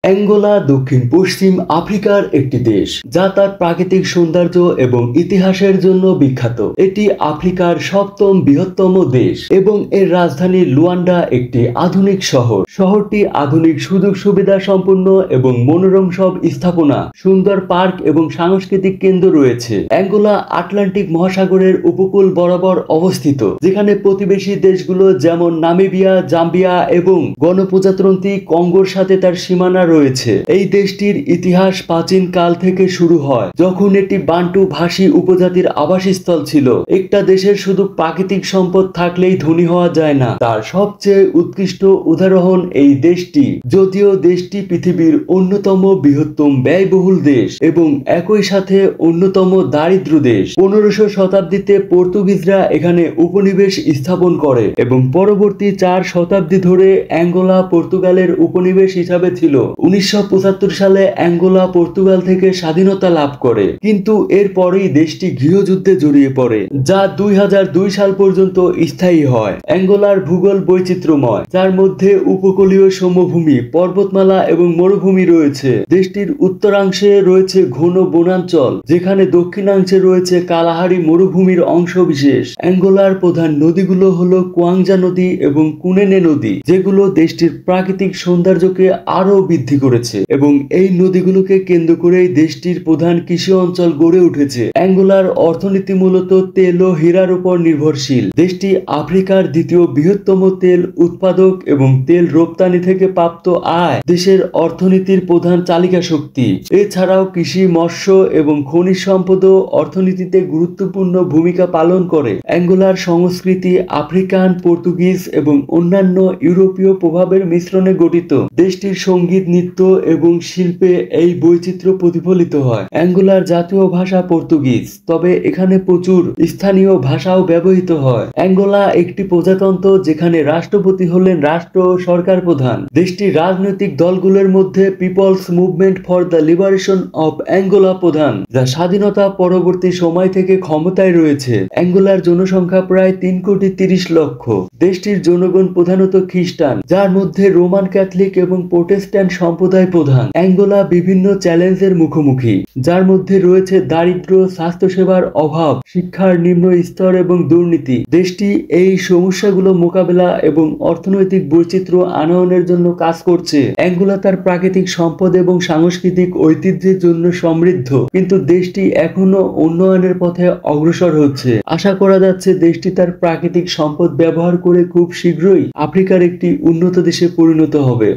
Angola দক্ষিণ পশ্চিম আফ্রিকার একটি দেশ যা তার প্রাকৃতিক সৌন্দর্য এবং ইতিহাসের জন্য বিখ্যাত। এটি আফ্রিকার সপ্তম বৃহত্তম দেশ এবং এর রাজধানী লুয়ান্ডা একটি আধুনিক শহর। শহরটি আধুনিক সুযোগ সুবিধা সম্পন্ন এবং মনোরম সব স্থাপনা, সুন্দর পার্ক এবং সাংস্কৃতিক কেন্দ্র রয়েছে। অ্যাঙ্গোলা আটলান্টিক মহাসাগরের উপকূল বরাবর অবস্থিত, যেখানে প্রতিবেশী দেশগুলো যেমন নামিবিয়া, জাম্বিয়া এবং গণপ্রজাতন্ত্রী কঙ্গোর সাথে তার সীমানা রয়েছে। এই দেশটির ইতিহাস প্রাচীন কাল থেকে শুরু হয়, যখন এটি বান্টু ভাষী উপজাতির আবাসস্থল ছিল। একটা দেশের শুধু প্রাকৃতিক সম্পদ থাকলেই ধনী হওয়া যায় না, তার সবচেয়ে উৎকৃষ্ট উদাহরণ এই দেশটি। যদিও দেশটি পৃথিবীর অন্যতম বৃহত্তম ব্যয়বহুল দেশ এবং একই সাথে অন্যতম দারিদ্র দেশ। 1500 শতাব্দীতে পর্তুগিজরা এখানে উপনিবেশ স্থাপন করে এবং পরবর্তী 4 শতাব্দী ধরে অ্যাঙ্গোলা পর্তুগালের উপনিবেশ হিসাবে ছিল। 1975 সালে অ্যাঙ্গোলা পর্তুগাল থেকে স্বাধীনতা লাভ করে, কিন্তু এরপরেই দেশটি গৃহযুদ্ধে জড়িয়ে পড়ে, যা 2002 সাল পর্যন্ত স্থায়ী হয়। অ্যাঙ্গোলার ভূগোল বৈচিত্র্যময়, যার মধ্যে উপকূলীয় সমভূমি, পর্বতমালা এবং মরুভূমি রয়েছে। দেশটির উত্তরাংশে রয়েছে ঘন বনাঞ্চল, যেখানে দক্ষিণাংশে রয়েছে কালাহারি মরুভূমির অংশবিশেষ। অ্যাঙ্গোলার প্রধান নদীগুলো হলো কুয়াংজা নদী এবং কুনেনে নদী, যেগুলো দেশটির প্রাকৃতিক সৌন্দর্যকে আরো বৃদ্ধি করেছে এবং এই নদীগুলোকে কেন্দ্র করেই দেশটির প্রধান কৃষি অঞ্চল গড়ে উঠেছে। অ্যাঙ্গোলার অর্থনীতি মূলত তেল ও হীরার উপর নির্ভরশীল। দেশটি আফ্রিকার দ্বিতীয় বৃহত্তম তেল উৎপাদক এবং তেল রপ্তানি থেকে প্রাপ্ত আয় দেশের অর্থনীতির প্রধান চালিকা শক্তি। এছাড়াও কৃষি, মৎস্য এবং খনিজ সম্পদও অর্থনীতিতে গুরুত্বপূর্ণ ভূমিকা পালন করে। অ্যাঙ্গোলার সংস্কৃতি আফ্রিকান, পর্তুগিজ এবং অন্যান্য ইউরোপীয় প্রভাবের মিশ্রণে গঠিত। দেশটির সঙ্গীত, নৃত্য এবং শিল্পে এই বৈচিত্র্য প্রতিফলিত হয়। অ্যাঙ্গোলার জাতীয় ভাষা পর্তুগিজ, তবে এখানে প্রচুর স্থানীয় ভাষাও ব্যবহৃত হয়। অ্যাঙ্গোলা একটি প্রজাতন্ত্র, যেখানে রাষ্ট্রপতি হলেন রাষ্ট্র সরকার প্রধান। দেশটির রাজনৈতিক দলগুলোর মধ্যে People's Movement for the Liberation of Angola প্রধান, যা স্বাধীনতা পরবর্তী সময় থেকে ক্ষমতায় রয়েছে। অ্যাঙ্গোলার জনসংখ্যা প্রায় 3,30,00,000। দেশটির জনগণ প্রধানত খ্রিস্টান, যার মধ্যে রোমান ক্যাথলিক এবং প্রোটেস্ট্যান্ট সম্প্রদায় প্রধান। অ্যাঙ্গোলা বিভিন্ন চ্যালেঞ্জের মুখোমুখি, যার মধ্যে রয়েছে দারিদ্র্য, স্বাস্থ্যসেবার অভাব, শিক্ষার নিম্ন স্তর এবং দুর্নীতি। দেশটি এই সমস্যাগুলো মোকাবেলা এবং অর্থনৈতিক বৈচিত্র্য আনয়নের জন্য কাজ করছে। অ্যাঙ্গোলা তার প্রাকৃতিক সম্পদ এবং সাংস্কৃতিক ঐতিহ্যের জন্য সমৃদ্ধ, কিন্তু দেশটি এখনো উন্নয়নের পথে অগ্রসর হচ্ছে। আশা করা যাচ্ছে দেশটি তার প্রাকৃতিক সম্পদ ব্যবহার করে খুব শীঘ্রই আফ্রিকার একটি উন্নত দেশে পরিণত হবে।